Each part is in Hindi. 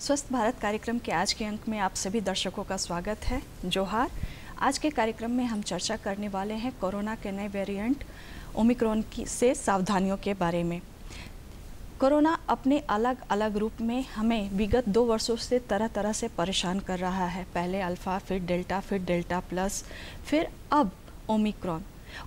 स्वस्थ भारत कार्यक्रम के आज के अंक में आप सभी दर्शकों का स्वागत है। जोहार। आज के कार्यक्रम में हम चर्चा करने वाले हैं कोरोना के नए वेरिएंट ओमिक्रॉन की से सावधानियों के बारे में। कोरोना अपने अलग अलग रूप में हमें विगत 2 वर्षों से तरह तरह से परेशान कर रहा है। पहले अल्फ़ा, फिर डेल्टा प्लस, फिर अब ओमिक्रॉन।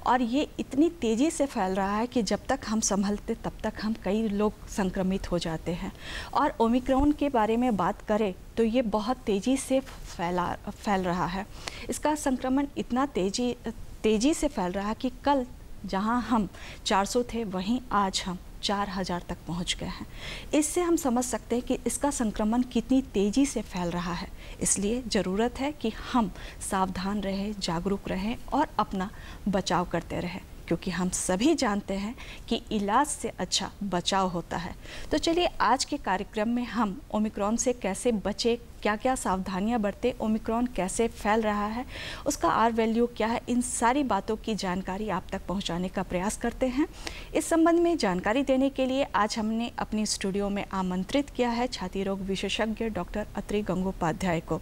और ये इतनी तेज़ी से फैल रहा है कि जब तक हम संभलते तब तक हम कई लोग संक्रमित हो जाते हैं। और ओमिक्रॉन के बारे में बात करें तो ये बहुत तेज़ी से फैल रहा है। इसका संक्रमण इतना तेज़ी से फैल रहा है कि कल जहां हम 400 थे वहीं आज हम 4000 तक पहुंच गए हैं। इससे हम समझ सकते हैं कि इसका संक्रमण कितनी तेज़ी से फैल रहा है। इसलिए ज़रूरत है कि हम सावधान रहें, जागरूक रहें और अपना बचाव करते रहें, क्योंकि हम सभी जानते हैं कि इलाज से अच्छा बचाव होता है। तो चलिए आज के कार्यक्रम में हम ओमिक्रॉन से कैसे बचे, क्या क्या सावधानियां बरतें, ओमिक्रॉन कैसे फैल रहा है, उसका आर वैल्यू क्या है, इन सारी बातों की जानकारी आप तक पहुंचाने का प्रयास करते हैं। इस संबंध में जानकारी देने के लिए आज हमने अपनी स्टूडियो में आमंत्रित किया है छाती रोग विशेषज्ञ डॉक्टर अत्रि गंगोपाध्याय को।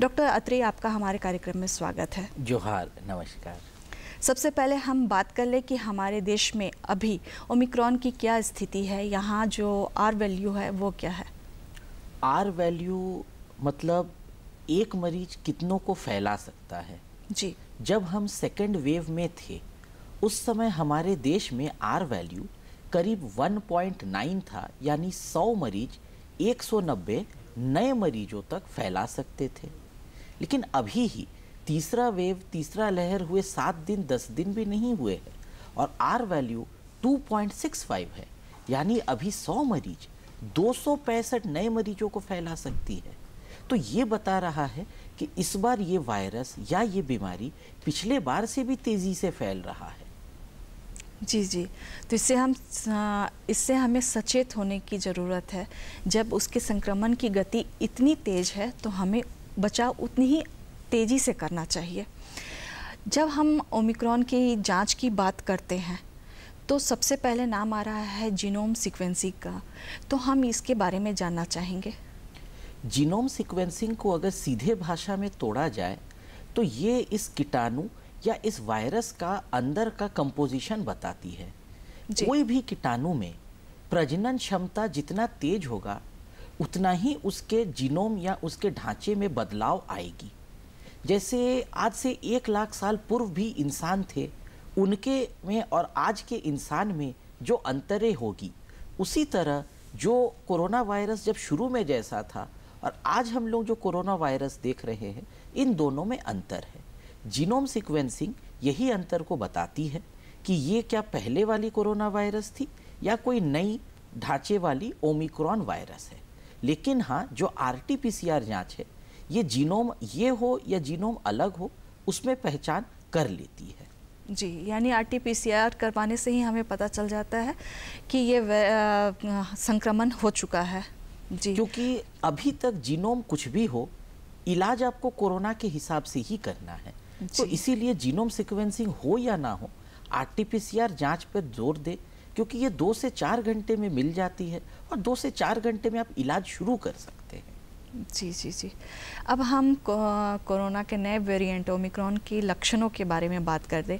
डॉक्टर अत्रि, आपका हमारे कार्यक्रम में स्वागत है। जोहार, नमस्कार। सबसे पहले हम बात कर लें कि हमारे देश में अभी ओमिक्रॉन की क्या स्थिति है, यहाँ जो आर वैल्यू है वो क्या है? आर वैल्यू मतलब एक मरीज कितनों को फैला सकता है। जी। जब हम सेकेंड वेव में थे उस समय हमारे देश में आर वैल्यू करीब 1.9 था, यानी 100 मरीज 190 नए मरीजों तक फैला सकते थे। लेकिन अभी ही तीसरा वेव, तीसरा लहर हुए 7 दिन 10 दिन भी नहीं हुए हैं और आर वैल्यू 2.65 है, यानी अभी 100 मरीज 265 नए मरीजों को फैला सकती है। तो ये बता रहा है कि इस बार ये वायरस या ये बीमारी पिछले बार से भी तेज़ी से फैल रहा है। जी जी। तो इससे हमें सचेत होने की ज़रूरत है। जब उसके संक्रमण की गति इतनी तेज़ है तो हमें बचाव उतनी ही तेज़ी से करना चाहिए। जब हम ओमिक्रॉन की जांच की बात करते हैं तो सबसे पहले नाम आ रहा है जीनोम सीक्वेंसिंग का, तो हम इसके बारे में जानना चाहेंगे। जीनोम सीक्वेंसिंग को अगर सीधे भाषा में तोड़ा जाए तो ये इस कीटाणु या इस वायरस का अंदर का कंपोजिशन बताती है। कोई भी कीटाणु में प्रजनन क्षमता जितना तेज होगा उतना ही उसके जीनोम या उसके ढांचे में बदलाव आएगी। जैसे आज से 1 लाख साल पूर्व भी इंसान थे, उनके में और आज के इंसान में जो अंतरें होगी, उसी तरह जो कोरोना वायरस जब शुरू में जैसा था और आज हम लोग जो कोरोना वायरस देख रहे हैं, इन दोनों में अंतर है। जीनोम सीक्वेंसिंग यही अंतर को बताती है कि ये क्या पहले वाली कोरोना वायरस थी या कोई नई ढांचे वाली ओमिक्रॉन वायरस है। लेकिन हाँ, जो RT-PCR जाँच है, ये जीनोम ये हो या जीनोम अलग हो, उसमें पहचान कर लेती है। जी, यानी RT-PCR करवाने से ही हमें पता चल जाता है कि ये संक्रमण हो चुका है। जी। क्योंकि अभी तक जीनोम कुछ भी हो, इलाज आपको कोरोना के हिसाब से ही करना है। तो इसीलिए जीनोम सीक्वेंसिंग हो या ना हो, RT-PCR जांच पर जोर दे, क्योंकि ये 2 से 4 घंटे में मिल जाती है और 2 से 4 घंटे में आप इलाज शुरू कर सकते हैं। जी जी जी। अब हम कोरोना के नए वेरिएंट ओमिक्रॉन के लक्षणों के बारे में बात कर दें।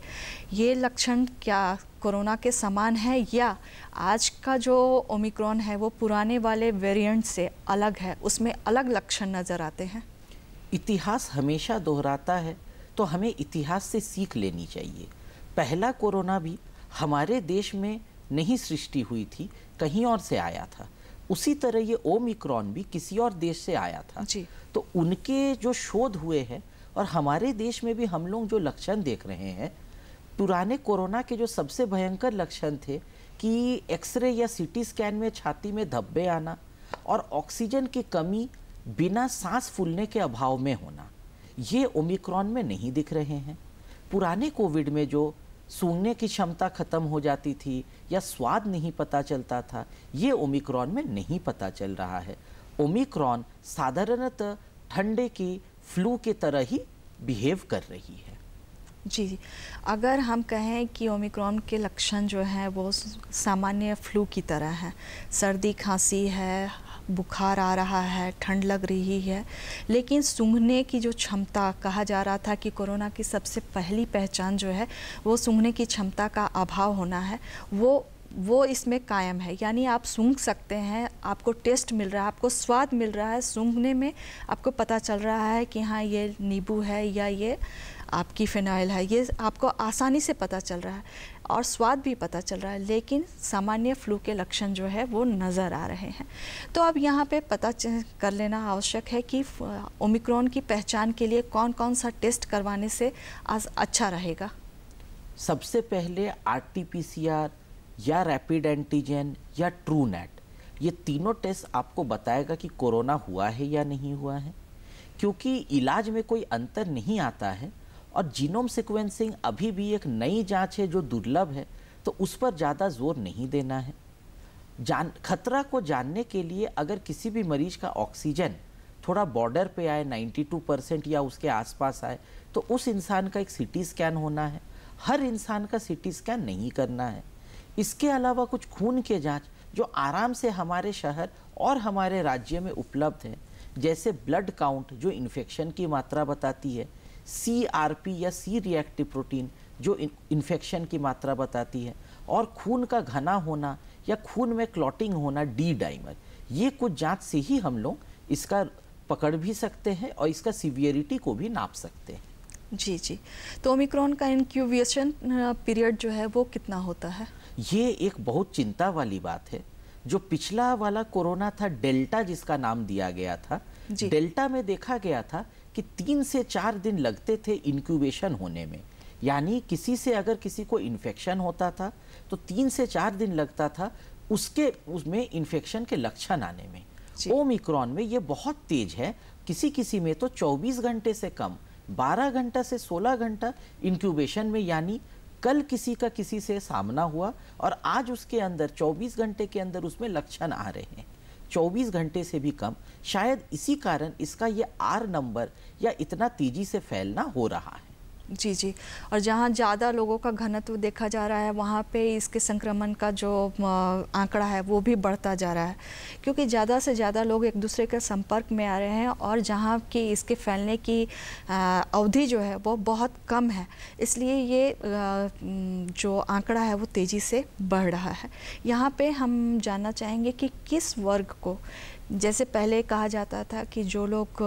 ये लक्षण क्या कोरोना के समान है या आज का जो ओमिक्रॉन है वो पुराने वाले वेरिएंट से अलग है, उसमें अलग लक्षण नज़र आते हैं? इतिहास हमेशा दोहराता है, तो हमें इतिहास से सीख लेनी चाहिए। पहला कोरोना भी हमारे देश में नहीं सृष्टि हुई थी, कहीं और से आया था। उसी तरह ये ओमिक्रॉन भी किसी और देश से आया था। जी। तो उनके जो शोध हुए हैं और हमारे देश में भी हम लोग जो लक्षण देख रहे हैं, पुराने कोरोना के जो सबसे भयंकर लक्षण थे कि एक्सरे या CT स्कैन में छाती में धब्बे आना और ऑक्सीजन की कमी, बिना सांस फूलने के अभाव में होना, ये ओमिक्रॉन में नहीं दिख रहे हैं। पुराने कोविड में जो सूंघने की क्षमता खत्म हो जाती थी या स्वाद नहीं पता चलता था, ये ओमिक्रॉन में नहीं पता चल रहा है। ओमिक्रॉन साधारणतः ठंडे की फ्लू के तरह ही बिहेव कर रही है। जी, अगर हम कहें कि ओमिक्रॉन के लक्षण जो हैं वो सामान्य फ्लू की तरह हैं, सर्दी खांसी है, बुखार आ रहा है, ठंड लग रही है, लेकिन सूंघने की जो क्षमता, कहा जा रहा था कि कोरोना की सबसे पहली पहचान जो है वो सूंघने की क्षमता का अभाव होना है, वो इसमें कायम है। यानी आप सूंघ सकते हैं, आपको टेस्ट मिल रहा है, आपको स्वाद मिल रहा है, सूंघने में आपको पता चल रहा है कि हाँ ये नींबू है या ये आपकी फिनाइल है, ये आपको आसानी से पता चल रहा है और स्वाद भी पता चल रहा है, लेकिन सामान्य फ्लू के लक्षण जो है वो नज़र आ रहे हैं। तो अब यहाँ पे पता कर लेना आवश्यक है कि ओमिक्रॉन की पहचान के लिए कौन कौन सा टेस्ट करवाने से अच्छा रहेगा। सबसे पहले RT-PCR या रैपिड एंटीजन या ट्रूनेट, ये तीनों टेस्ट आपको बताएगा कि कोरोना हुआ है या नहीं हुआ है। क्योंकि इलाज में कोई अंतर नहीं आता है और जीनोम सीक्वेंसिंग अभी भी एक नई जांच है जो दुर्लभ है, तो उस पर ज़्यादा जोर नहीं देना है। खतरा को जानने के लिए अगर किसी भी मरीज का ऑक्सीजन थोड़ा बॉर्डर पे आए, 92% या उसके आसपास आए, तो उस इंसान का एक CT स्कैन होना है। हर इंसान का CT स्कैन नहीं करना है। इसके अलावा कुछ खून के जांच जो आराम से हमारे शहर और हमारे राज्य में उपलब्ध है, जैसे ब्लड काउंट जो इन्फेक्शन की मात्रा बताती है, CRP या C रिएक्टिव प्रोटीन जो इन्फेक्शन की मात्रा बताती है, और खून का घना होना या खून में क्लॉटिंग होना, D डाइमर। ये कुछ जांच से ही हम लोग इसका पकड़ भी सकते हैं और इसका सीवियरिटी को भी नाप सकते हैं। जी जी। तो ओमिक्रॉन का इंक्यूबेशन पीरियड जो है वो कितना होता है? ये एक बहुत चिंता वाली बात है। जो पिछला वाला कोरोना था, डेल्टा जिसका नाम दिया गया था, डेल्टा में देखा गया था कि 3 से 4 दिन लगते थे इंक्यूबेशन होने में। यानी किसी से अगर किसी को इन्फेक्शन होता था तो 3 से 4 दिन लगता था उसमें इन्फेक्शन के लक्षण आने में। ओमिक्रॉन में ये बहुत तेज है, किसी में तो 24 घंटे से कम, 12 घंटा से 16 घंटा इंक्यूबेशन में। यानी कल किसी का किसी से सामना हुआ और आज उसके अंदर 24 घंटे के अंदर उसमें लक्षण आ रहे हैं, 24 घंटे से भी कम। शायद इसी कारण इसका ये R नंबर या इतना तेजी से फैलना हो रहा है। जी जी। और जहाँ ज़्यादा लोगों का घनत्व देखा जा रहा है वहाँ पे इसके संक्रमण का जो आंकड़ा है वो भी बढ़ता जा रहा है, क्योंकि ज़्यादा से ज़्यादा लोग एक दूसरे के संपर्क में आ रहे हैं और जहाँ की इसके फैलने की अवधि जो है वो बहुत कम है, इसलिए ये जो आंकड़ा है वो तेज़ी से बढ़ रहा है। यहाँ पे हम जानना चाहेंगे कि किस वर्ग को, जैसे पहले कहा जाता था कि जो लोग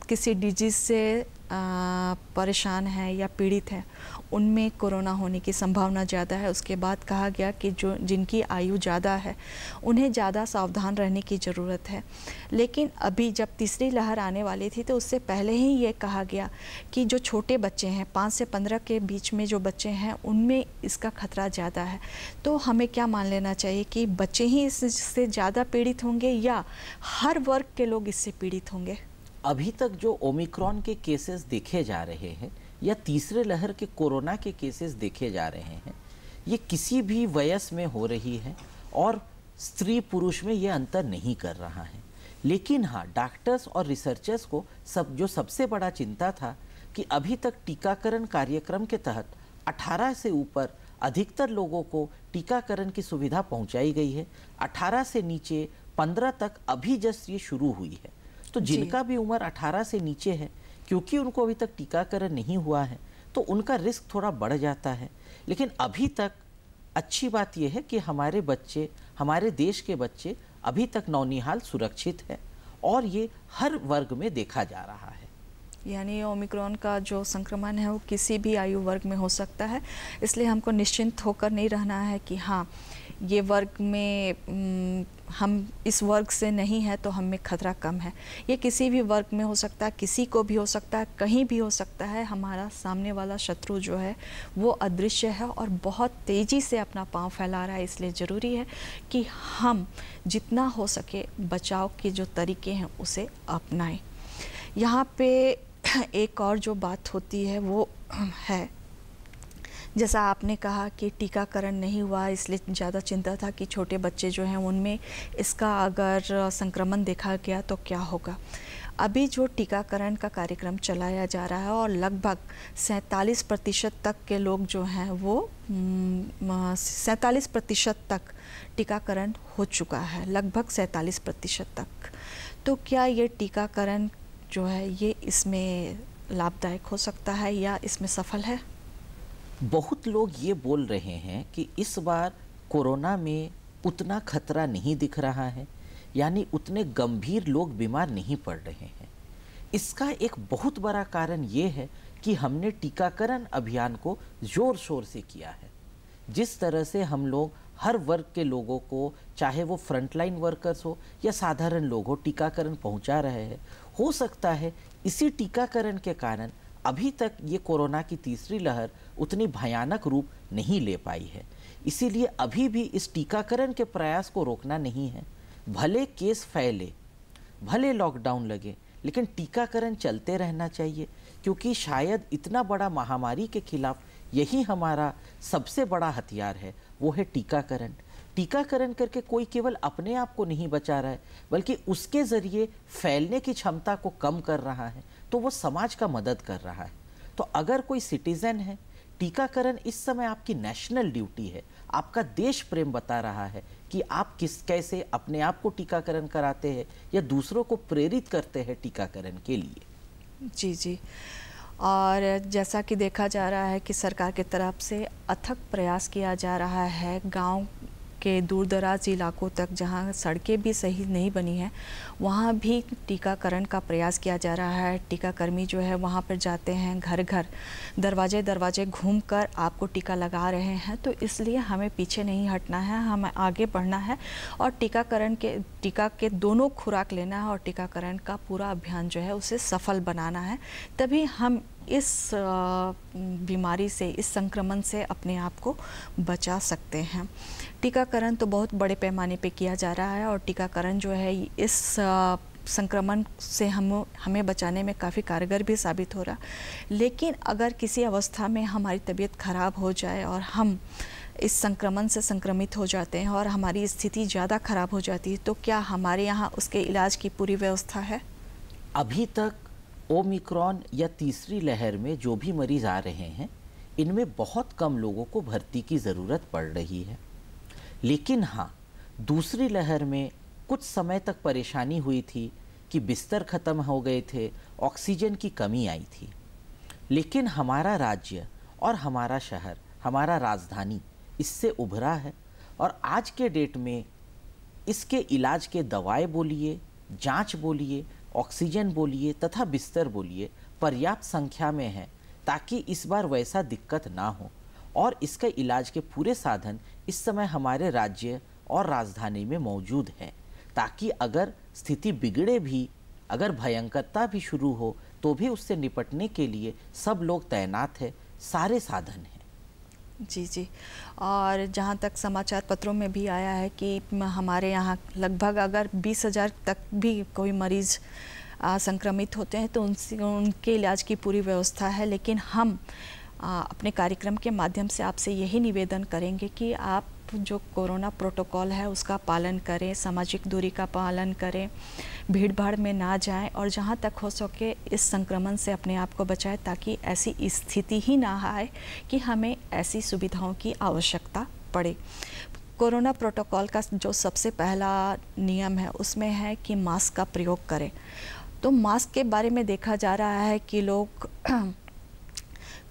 किसी डिजीज़ से परेशान है या पीड़ित है उनमें कोरोना होने की संभावना ज़्यादा है। उसके बाद कहा गया कि जिनकी आयु ज़्यादा है उन्हें ज़्यादा सावधान रहने की ज़रूरत है। लेकिन अभी जब तीसरी लहर आने वाली थी तो उससे पहले ही ये कहा गया कि जो छोटे बच्चे हैं, 5 से 15 के बीच में जो बच्चे हैं, उनमें इसका खतरा ज़्यादा है। तो हमें क्या मान लेना चाहिए कि बच्चे ही इससे ज़्यादा पीड़ित होंगे या हर वर्ग के लोग इससे पीड़ित होंगे? अभी तक जो ओमिक्रॉन के केसेस देखे जा रहे हैं या तीसरे लहर के कोरोना के केसेस देखे जा रहे हैं, ये किसी भी वयस में हो रही है और स्त्री पुरुष में ये अंतर नहीं कर रहा है। लेकिन हाँ, डॉक्टर्स और रिसर्चर्स को जो सबसे बड़ा चिंता था कि अभी तक टीकाकरण कार्यक्रम के तहत 18 से ऊपर अधिकतर लोगों को टीकाकरण की सुविधा पहुंचाई गई है। 18 से नीचे 15 तक अभी जस्ट ये शुरू हुई है। तो जिनका भी उम्र 18 से नीचे है, क्योंकि उनको अभी तक टीकाकरण नहीं हुआ है, तो उनका रिस्क थोड़ा बढ़ जाता है। लेकिन अभी तक अच्छी बात यह है कि हमारे बच्चे, हमारे देश के बच्चे अभी तक नौनिहाल सुरक्षित है और ये हर वर्ग में देखा जा रहा है। यानी ओमिक्रॉन का जो संक्रमण है वो किसी भी आयु वर्ग में हो सकता है, इसलिए हमको निश्चिंत होकर नहीं रहना है कि हाँ ये वर्ग में हम इस वर्ग से नहीं है तो हमें खतरा कम है। ये किसी भी वर्ग में हो सकता है, किसी को भी हो सकता है, कहीं भी हो सकता है। हमारा सामने वाला शत्रु जो है वो अदृश्य है और बहुत तेज़ी से अपना पांव फैला रहा है, इसलिए ज़रूरी है कि हम जितना हो सके बचाव के जो तरीके हैं उसे अपनाएं। यहाँ पे एक और जो बात होती है वो है, जैसा आपने कहा कि टीकाकरण नहीं हुआ, इसलिए ज़्यादा चिंता था कि छोटे बच्चे जो हैं उनमें इसका अगर संक्रमण देखा गया तो क्या होगा। अभी जो टीकाकरण का कार्यक्रम चलाया जा रहा है और लगभग 47% तक के लोग जो हैं वो 47% तक टीकाकरण हो चुका है, लगभग 47% तक। तो क्या ये टीकाकरण जो है ये इसमें लाभदायक हो सकता है या इसमें सफल है? बहुत लोग ये बोल रहे हैं कि इस बार कोरोना में उतना खतरा नहीं दिख रहा है, यानी उतने गंभीर लोग बीमार नहीं पड़ रहे हैं। इसका एक बहुत बड़ा कारण ये है कि हमने टीकाकरण अभियान को जोर शोर से किया है। जिस तरह से हम लोग हर वर्ग के लोगों को, चाहे वो फ्रंटलाइन वर्कर्स हो या साधारण लोग हो, टीकाकरण पहुंचा रहे हैं। हो सकता है इसी टीकाकरण के कारण अभी तक ये कोरोना की तीसरी लहर उतनी भयानक रूप नहीं ले पाई है। इसीलिए अभी भी इस टीकाकरण के प्रयास को रोकना नहीं है। भले केस फैले, भले लॉकडाउन लगे, लेकिन टीकाकरण चलते रहना चाहिए, क्योंकि शायद इतना बड़ा महामारी के खिलाफ यही हमारा सबसे बड़ा हथियार है, वो है टीकाकरण। टीकाकरण करके कोई केवल अपने आप को नहीं बचा रहा है, बल्कि उसके ज़रिए फैलने की क्षमता को कम कर रहा है, तो वो समाज का मदद कर रहा है। तो अगर कोई सिटीज़न है, टीकाकरण इस समय आपकी नेशनल ड्यूटी है, आपका देश प्रेम बता रहा है कि आप कैसे अपने आप को टीकाकरण कराते हैं या दूसरों को प्रेरित करते हैं टीकाकरण के लिए। जी जी। और जैसा कि देखा जा रहा है कि सरकार की तरफ से अथक प्रयास किया जा रहा है गांव के दूर दराज इलाकों तक, जहां सड़कें भी सही नहीं बनी हैं, वहां भी टीकाकरण का प्रयास किया जा रहा है। टीकाकर्मी जो है वहां पर जाते हैं, घर घर दरवाजे दरवाजे घूमकर आपको टीका लगा रहे हैं। तो इसलिए हमें पीछे नहीं हटना है, हमें आगे बढ़ना है और टीका के दोनों खुराक लेना है और टीकाकरण का पूरा अभियान जो है उसे सफल बनाना है। तभी हम इस बीमारी से, इस संक्रमण से अपने आप को बचा सकते हैं। टीकाकरण तो बहुत बड़े पैमाने पे किया जा रहा है और टीकाकरण जो है इस संक्रमण से हमें बचाने में काफ़ी कारगर भी साबित हो रहा। लेकिन अगर किसी अवस्था में हमारी तबीयत खराब हो जाए और हम इस संक्रमण से संक्रमित हो जाते हैं और हमारी स्थिति ज़्यादा खराब हो जाती है, तो क्या हमारे यहाँ उसके इलाज की पूरी व्यवस्था है? अभी तक ओमिक्रॉन या तीसरी लहर में जो भी मरीज आ रहे हैं, इनमें बहुत कम लोगों को भर्ती की ज़रूरत पड़ रही है। लेकिन हाँ, दूसरी लहर में कुछ समय तक परेशानी हुई थी कि बिस्तर ख़त्म हो गए थे, ऑक्सीजन की कमी आई थी। लेकिन हमारा राज्य और हमारा शहर, हमारा राजधानी इससे उभरा है और आज के डेट में इसके इलाज के दवाएं बोलिए, जांच बोलिए, ऑक्सीजन बोलिए तथा बिस्तर बोलिए पर्याप्त संख्या में है, ताकि इस बार वैसा दिक्कत ना हो। और इसका इलाज के पूरे साधन इस समय हमारे राज्य और राजधानी में मौजूद हैं, ताकि अगर स्थिति बिगड़े भी, अगर भयंकरता भी शुरू हो, तो भी उससे निपटने के लिए सब लोग तैनात हैं, सारे साधन हैं। जी जी। और जहाँ तक समाचार पत्रों में भी आया है कि हमारे यहाँ लगभग अगर 20,000 तक भी कोई मरीज़ संक्रमित होते हैं तो उनके इलाज की पूरी व्यवस्था है। लेकिन हम अपने कार्यक्रम के माध्यम से आपसे यही निवेदन करेंगे कि आप जो कोरोना प्रोटोकॉल है उसका पालन करें, सामाजिक दूरी का पालन करें, भीड़ भाड़ में ना जाएं और जहां तक हो सके इस संक्रमण से अपने आप को बचाएं, ताकि ऐसी स्थिति ही ना आए कि हमें ऐसी सुविधाओं की आवश्यकता पड़े। कोरोना प्रोटोकॉल का जो सबसे पहला नियम है उसमें है कि मास्क का प्रयोग करें। तो मास्क के बारे में देखा जा रहा है कि लोग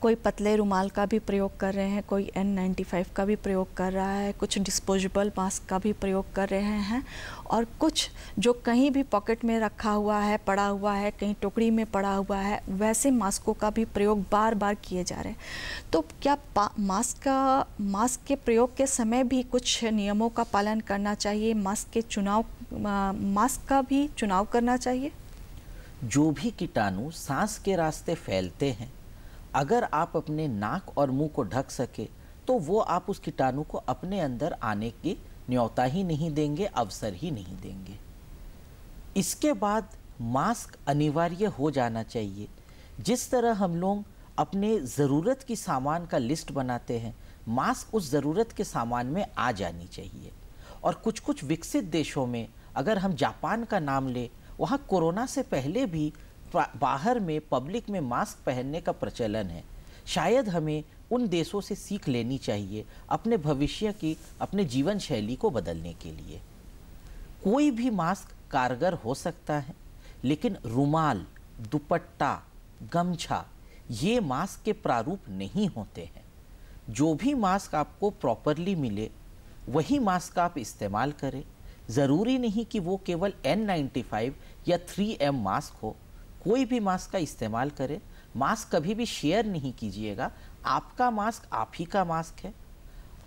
कोई पतले रुमाल का भी प्रयोग कर रहे हैं, कोई N95 का भी प्रयोग कर रहा है, कुछ डिस्पोजेबल मास्क का भी प्रयोग कर रहे हैं और कुछ जो कहीं भी पॉकेट में रखा हुआ है, पड़ा हुआ है, कहीं टोकरी में पड़ा हुआ है, वैसे मास्कों का भी प्रयोग बार बार किए जा रहे हैं। तो क्या मास्क के प्रयोग के समय भी कुछ नियमों का पालन करना चाहिए? मास्क का भी चुनाव करना चाहिए? जो भी कीटाणु सांस के रास्ते फैलते हैं, अगर आप अपने नाक और मुंह को ढक सके तो वो आप उस कीटाणु को अपने अंदर आने की न्योता ही नहीं देंगे, अवसर ही नहीं देंगे। इसके बाद मास्क अनिवार्य हो जाना चाहिए। जिस तरह हम लोग अपने ज़रूरत की सामान का लिस्ट बनाते हैं, मास्क उस ज़रूरत के सामान में आ जानी चाहिए। और कुछ कुछ विकसित देशों में, अगर हम जापान का नाम लें, वहाँ कोरोना से पहले भी बाहर में पब्लिक में मास्क पहनने का प्रचलन है। शायद हमें उन देशों से सीख लेनी चाहिए अपने भविष्य की, अपने जीवन शैली को बदलने के लिए। कोई भी मास्क कारगर हो सकता है, लेकिन रुमाल, दुपट्टा, गमछा ये मास्क के प्रारूप नहीं होते हैं। जो भी मास्क आपको प्रॉपरली मिले वही मास्क आप इस्तेमाल करें। ज़रूरी नहीं कि वो केवल N95 या 3M मास्क हो, कोई भी मास्क का इस्तेमाल करें। मास्क कभी भी शेयर नहीं कीजिएगा, आपका मास्क आप ही का मास्क है।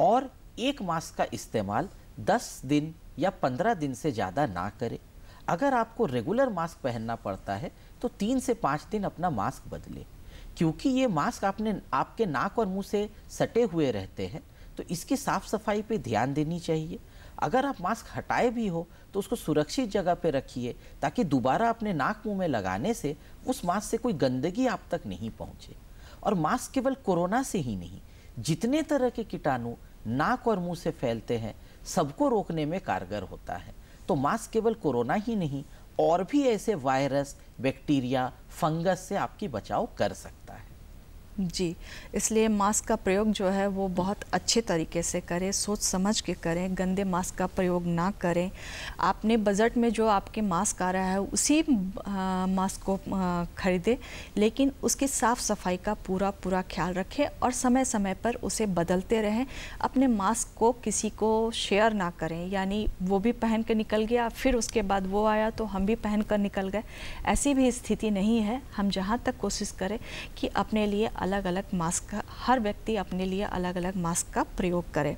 और एक मास्क का इस्तेमाल 10 दिन या 15 दिन से ज़्यादा ना करें। अगर आपको रेगुलर मास्क पहनना पड़ता है तो 3 से 5 दिन अपना मास्क बदलें, क्योंकि ये मास्क आपके नाक और मुंह से सटे हुए रहते हैं, तो इसकी साफ सफाई पे ध्यान देनी चाहिए। अगर आप मास्क हटाए भी हो तो उसको सुरक्षित जगह पे रखिए, ताकि दोबारा अपने नाक मुंह में लगाने से उस मास्क से कोई गंदगी आप तक नहीं पहुंचे। और मास्क केवल कोरोना से ही नहीं, जितने तरह के कीटाणु नाक और मुंह से फैलते हैं सबको रोकने में कारगर होता है। तो मास्क केवल कोरोना ही नहीं, और भी ऐसे वायरस, बैक्टीरिया, फंगस से आपकी बचाव कर सकता है। जी, इसलिए मास्क का प्रयोग जो है वो बहुत अच्छे तरीके से करें, सोच समझ के करें, गंदे मास्क का प्रयोग ना करें। आपने बजट में जो आपके मास्क आ रहा है उसी मास्क को खरीदें, लेकिन उसकी साफ़ सफाई का पूरा ख्याल रखें और समय समय पर उसे बदलते रहें। अपने मास्क को किसी को शेयर ना करें, यानी वो भी पहन कर निकल गया, फिर उसके बाद वो आया तो हम भी पहन कर निकल गए। ऐसी भी स्थिति नहीं है। हम जहाँ तक कोशिश करें कि अपने लिए अलग अलग मास्क का, हर व्यक्ति अपने लिए अलग अलग मास्क का प्रयोग करे।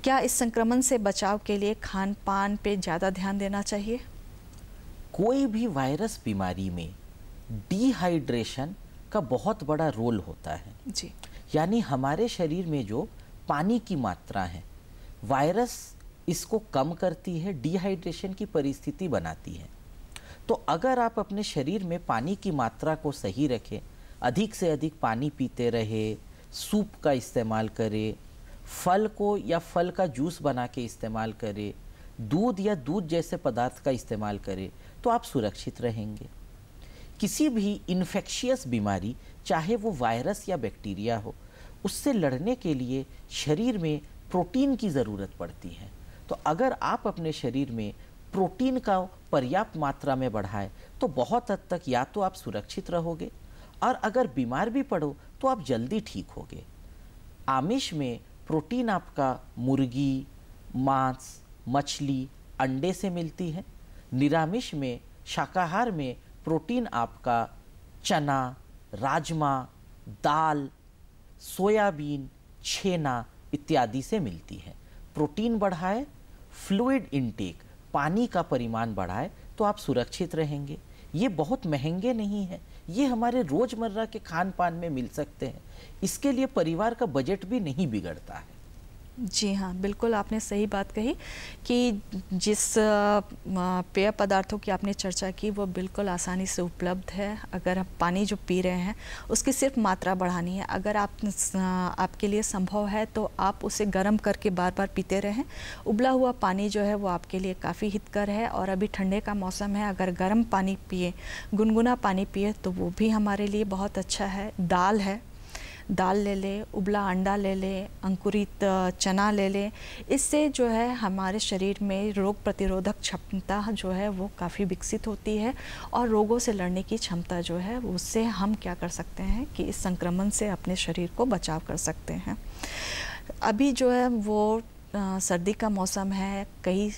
क्या इस संक्रमण से बचाव के लिए खान पान पे ज़्यादा ध्यान देना चाहिए? कोई भी वायरस बीमारी में डिहाइड्रेशन का बहुत बड़ा रोल होता है जी। यानी हमारे शरीर में जो पानी की मात्रा है, वायरस इसको कम करती है, डिहाइड्रेशन की परिस्थिति बनाती है। तो अगर आप अपने शरीर में पानी की मात्रा को सही रखें, अधिक से अधिक पानी पीते रहे, सूप का इस्तेमाल करें, फल को या फल का जूस बना के इस्तेमाल करें, दूध या दूध जैसे पदार्थ का इस्तेमाल करें, तो आप सुरक्षित रहेंगे। किसी भी इन्फेक्शियस बीमारी, चाहे वो वायरस या बैक्टीरिया हो, उससे लड़ने के लिए शरीर में प्रोटीन की ज़रूरत पड़ती है। तो अगर आप अपने शरीर में प्रोटीन का पर्याप्त मात्रा में बढ़ाएं तो बहुत हद तक या तो आप सुरक्षित रहोगे, और अगर बीमार भी पड़ो तो आप जल्दी ठीक होगे। आमिष में प्रोटीन आपका मुर्गी, मांस, मछली, अंडे से मिलती है। निरामिष में, शाकाहार में प्रोटीन आपका चना, राजमा, दाल, सोयाबीन, छेना इत्यादि से मिलती है। प्रोटीन बढ़ाए, फ्लूइड इनटेक, पानी का परिमाण बढ़ाए तो आप सुरक्षित रहेंगे। ये बहुत महंगे नहीं हैं, ये हमारे रोज़मर्रा के खान पान में मिल सकते हैं। इसके लिए परिवार का बजट भी नहीं बिगड़ता है। जी हाँ, बिल्कुल आपने सही बात कही कि जिस पेय पदार्थों की आपने चर्चा की वो बिल्कुल आसानी से उपलब्ध है। अगर आप पानी जो पी रहे हैं उसकी सिर्फ मात्रा बढ़ानी है। अगर आपके लिए संभव है तो आप उसे गर्म करके बार बार पीते रहें। उबला हुआ पानी जो है वो आपके लिए काफ़ी हितकर है, और अभी ठंडे का मौसम है, अगर गर्म पानी पिए, गुनगुना पानी पिए तो वो भी हमारे लिए बहुत अच्छा है। दाल है, दाल ले लें, उबला अंडा ले लें, अंकुरित चना ले लें। इससे जो है हमारे शरीर में रोग प्रतिरोधक क्षमता जो है वो काफ़ी विकसित होती है, और रोगों से लड़ने की क्षमता जो है उससे हम क्या कर सकते हैं कि इस संक्रमण से अपने शरीर को बचाव कर सकते हैं। अभी जो है वो सर्दी का मौसम है, कई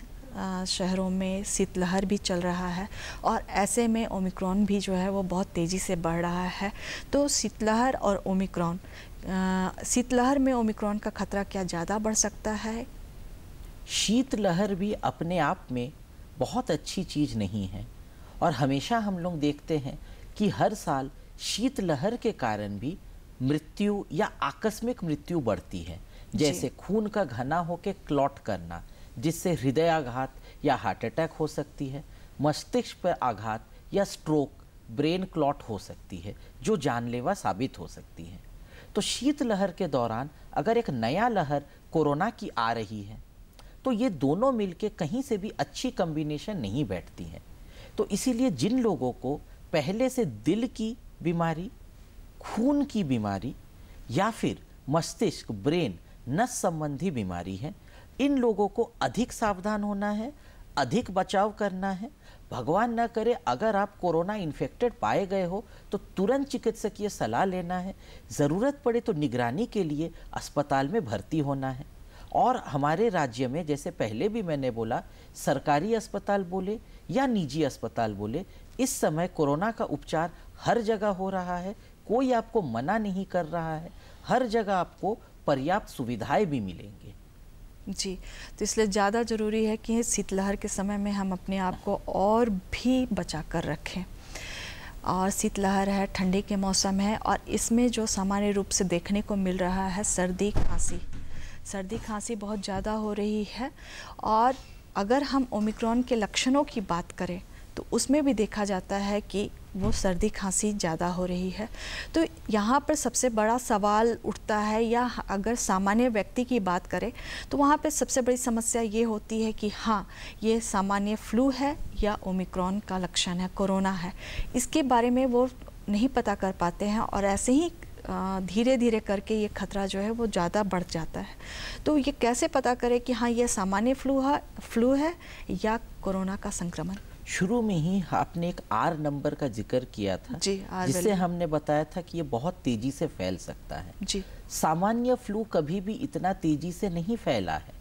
शहरों में शीतलहर भी चल रहा है, और ऐसे में ओमिक्रॉन भी जो है वो बहुत तेज़ी से बढ़ रहा है। तो शीतलहर और ओमिक्रॉन, शीतलहर में ओमिक्रॉन का खतरा क्या ज़्यादा बढ़ सकता है? शीतलहर भी अपने आप में बहुत अच्छी चीज़ नहीं है, और हमेशा हम लोग देखते हैं कि हर साल शीतलहर के कारण भी मृत्यु या आकस्मिक मृत्यु बढ़ती है। जैसे खून का घना होकर क्लॉट करना, जिससे हृदयाघात या हार्ट अटैक हो सकती है, मस्तिष्क पर आघात या स्ट्रोक, ब्रेन क्लॉट हो सकती है, जो जानलेवा साबित हो सकती है। तो शीतलहर के दौरान अगर एक नया लहर कोरोना की आ रही है तो ये दोनों मिलके कहीं से भी अच्छी कॉम्बिनेशन नहीं बैठती है, तो इसीलिए जिन लोगों को पहले से दिल की बीमारी, खून की बीमारी या फिर मस्तिष्क, ब्रेन, नस संबंधी बीमारी है, इन लोगों को अधिक सावधान होना है, अधिक बचाव करना है। भगवान न करे अगर आप कोरोना इन्फेक्टेड पाए गए हो तो तुरंत चिकित्सकीय सलाह लेना है। ज़रूरत पड़े तो निगरानी के लिए अस्पताल में भर्ती होना है। और हमारे राज्य में, जैसे पहले भी मैंने बोला, सरकारी अस्पताल बोले या निजी अस्पताल बोले, इस समय कोरोना का उपचार हर जगह हो रहा है। कोई आपको मना नहीं कर रहा है। हर जगह आपको पर्याप्त सुविधाएं भी मिलेंगी। जी, तो इसलिए ज़्यादा ज़रूरी है कि शीतलहर के समय में हम अपने आप को और भी बचा कर रखें। और शीतलहर है, ठंडी के मौसम है, और इसमें जो सामान्य रूप से देखने को मिल रहा है सर्दी खांसी बहुत ज़्यादा हो रही है। और अगर हम ओमिक्रॉन के लक्षणों की बात करें तो उसमें भी देखा जाता है कि वो सर्दी खांसी ज़्यादा हो रही है। तो यहाँ पर सबसे बड़ा सवाल उठता है, या अगर सामान्य व्यक्ति की बात करें तो वहाँ पे सबसे बड़ी समस्या ये होती है कि हाँ, ये सामान्य फ्लू है या ओमिक्रॉन का लक्षण है, कोरोना है। इसके बारे में वो नहीं पता कर पाते हैं, और ऐसे ही धीरे धीरे करके ये खतरा जो है वो ज़्यादा बढ़ जाता है। तो ये कैसे पता करें कि हाँ, ये सामान्य फ्लू है या कोरोना का संक्रमण? शुरू में ही आपने एक R नंबर का जिक्र किया था, जिससे हमने बताया था कि ये बहुत तेजी से फैल सकता है। जी। सामान्य फ्लू कभी भी इतना तेजी से नहीं फैला है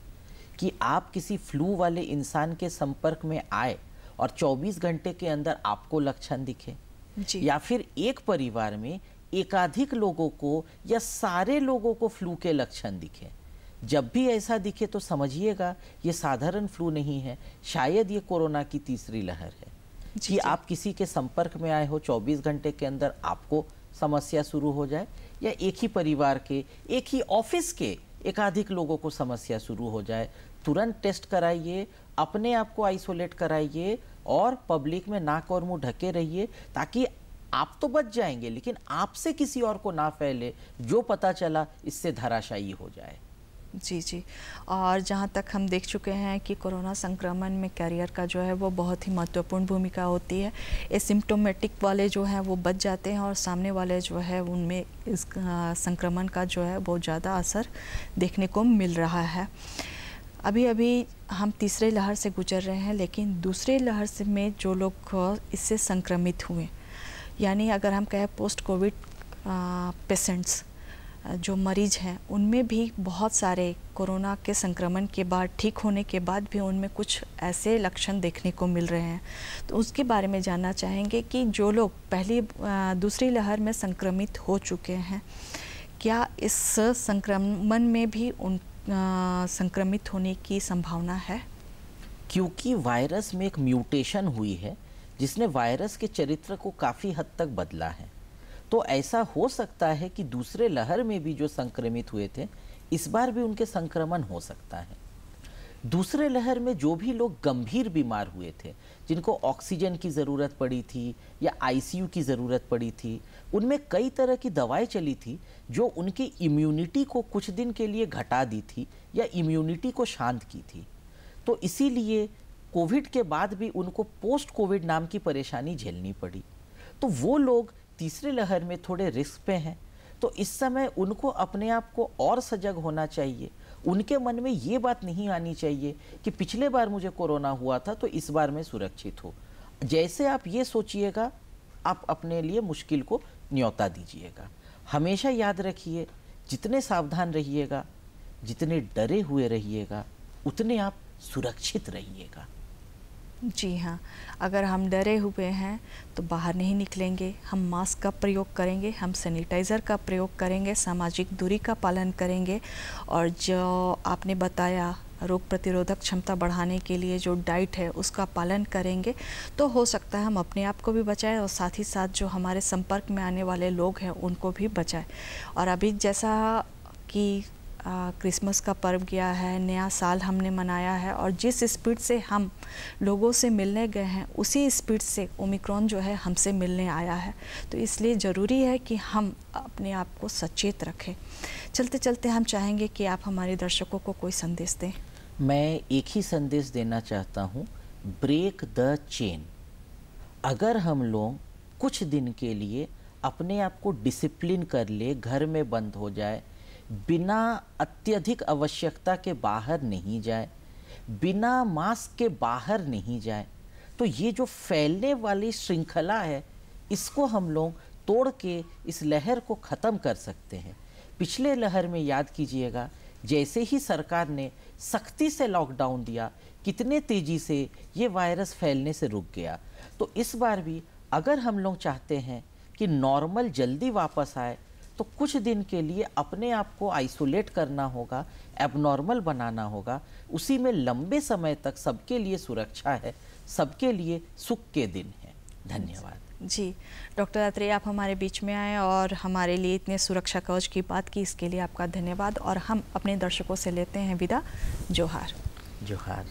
कि आप किसी फ्लू वाले इंसान के संपर्क में आए और 24 घंटे के अंदर आपको लक्षण दिखे, या फिर एक परिवार में एकाधिक लोगों को या सारे लोगों को फ्लू के लक्षण दिखे। जब भी ऐसा दिखे तो समझिएगा ये साधारण फ्लू नहीं है, शायद ये कोरोना की तीसरी लहर है। कि आप किसी के संपर्क में आए हो, 24 घंटे के अंदर आपको समस्या शुरू हो जाए, या एक ही परिवार के, एक ही ऑफिस के एकाधिक लोगों को समस्या शुरू हो जाए, तुरंत टेस्ट कराइए, अपने आप को आइसोलेट कराइए और पब्लिक में नाक और मुंह ढके रहिए, ताकि आप तो बच जाएंगे लेकिन आपसे किसी और को ना फैले, जो पता चला इससे धराशायी हो जाए। जी। और जहाँ तक हम देख चुके हैं कि कोरोना संक्रमण में कैरियर का जो है वो बहुत ही महत्वपूर्ण भूमिका होती है। एसिम्प्टोमेटिक वाले जो हैं वो बच जाते हैं, और सामने वाले जो है उनमें इस संक्रमण का जो है बहुत ज़्यादा असर देखने को मिल रहा है। अभी हम तीसरे लहर से गुजर रहे हैं, लेकिन दूसरे लहर से में जो लोग इससे संक्रमित हुए, यानी अगर हम कहें पोस्ट कोविड पेशेंट्स जो मरीज हैं, उनमें भी बहुत सारे कोरोना के संक्रमण के बाद, ठीक होने के बाद भी उनमें कुछ ऐसे लक्षण देखने को मिल रहे हैं। तो उसके बारे में जानना चाहेंगे कि जो लोग दूसरी लहर में संक्रमित हो चुके हैं, क्या इस संक्रमण में भी संक्रमित होने की संभावना है? क्योंकि वायरस में एक म्यूटेशन हुई है जिसने वायरस के चरित्र को काफ़ी हद तक बदला है, तो ऐसा हो सकता है कि दूसरे लहर में भी जो संक्रमित हुए थे, इस बार भी उनके संक्रमण हो सकता है। दूसरे लहर में जो भी लोग गंभीर बीमार हुए थे, जिनको ऑक्सीजन की ज़रूरत पड़ी थी या आईसीयू की ज़रूरत पड़ी थी, उनमें कई तरह की दवाएं चली थी जो उनकी इम्यूनिटी को कुछ दिन के लिए घटा दी थी या इम्यूनिटी को शांत की थी। तो इसीलिए कोविड के बाद भी उनको पोस्ट कोविड नाम की परेशानी झेलनी पड़ी। तो वो लोग तीसरे लहर में थोड़े रिस्क पे हैं, तो इस समय उनको अपने आप को और सजग होना चाहिए। उनके मन में ये बात नहीं आनी चाहिए कि पिछले बार मुझे कोरोना हुआ था तो इस बार मैं सुरक्षित हूँ। जैसे आप ये सोचिएगा, आप अपने लिए मुश्किल को न्योता दीजिएगा। हमेशा याद रखिए, जितने सावधान रहिएगा, जितने डरे हुए रहिएगा, उतने आप सुरक्षित रहिएगा। जी हाँ, अगर हम डरे हुए हैं तो बाहर नहीं निकलेंगे, हम मास्क का प्रयोग करेंगे, हम सैनिटाइज़र का प्रयोग करेंगे, सामाजिक दूरी का पालन करेंगे, और जो आपने बताया रोग प्रतिरोधक क्षमता बढ़ाने के लिए जो डाइट है उसका पालन करेंगे, तो हो सकता है हम अपने आप को भी बचाएं और साथ ही साथ जो हमारे संपर्क में आने वाले लोग हैं उनको भी बचाएं। और अभी जैसा कि क्रिसमस का पर्व गया है, नया साल हमने मनाया है, और जिस स्पीड से हम लोगों से मिलने गए हैं उसी स्पीड से ओमिक्रॉन जो है हमसे मिलने आया है। तो इसलिए ज़रूरी है कि हम अपने आप को सचेत रखें। चलते चलते हम चाहेंगे कि आप हमारे दर्शकों को कोई संदेश दें। मैं एक ही संदेश देना चाहता हूँ, ब्रेक द चेन। अगर हम लोग कुछ दिन के लिए अपने आप को डिसिप्लिन कर ले, घर में बंद हो जाए, बिना अत्यधिक आवश्यकता के बाहर नहीं जाए, बिना मास्क के बाहर नहीं जाए, तो ये जो फैलने वाली श्रृंखला है इसको हम लोग तोड़ के इस लहर को ख़त्म कर सकते हैं। पिछले लहर में याद कीजिएगा, जैसे ही सरकार ने सख्ती से लॉकडाउन दिया, कितने तेज़ी से ये वायरस फैलने से रुक गया। तो इस बार भी अगर हम लोग चाहते हैं कि नॉर्मल जल्दी वापस आए, तो कुछ दिन के लिए अपने आप को आइसोलेट करना होगा, एबनॉर्मल बनाना होगा। उसी में लंबे समय तक सबके लिए सुरक्षा है, सबके लिए सुख के दिन हैं। धन्यवाद जी। डॉक्टर अत्रेय, आप हमारे बीच में आए और हमारे लिए इतने सुरक्षा कवच की बात की, इसके लिए आपका धन्यवाद। और हम अपने दर्शकों से लेते हैं विदा। जोहार। जोहार।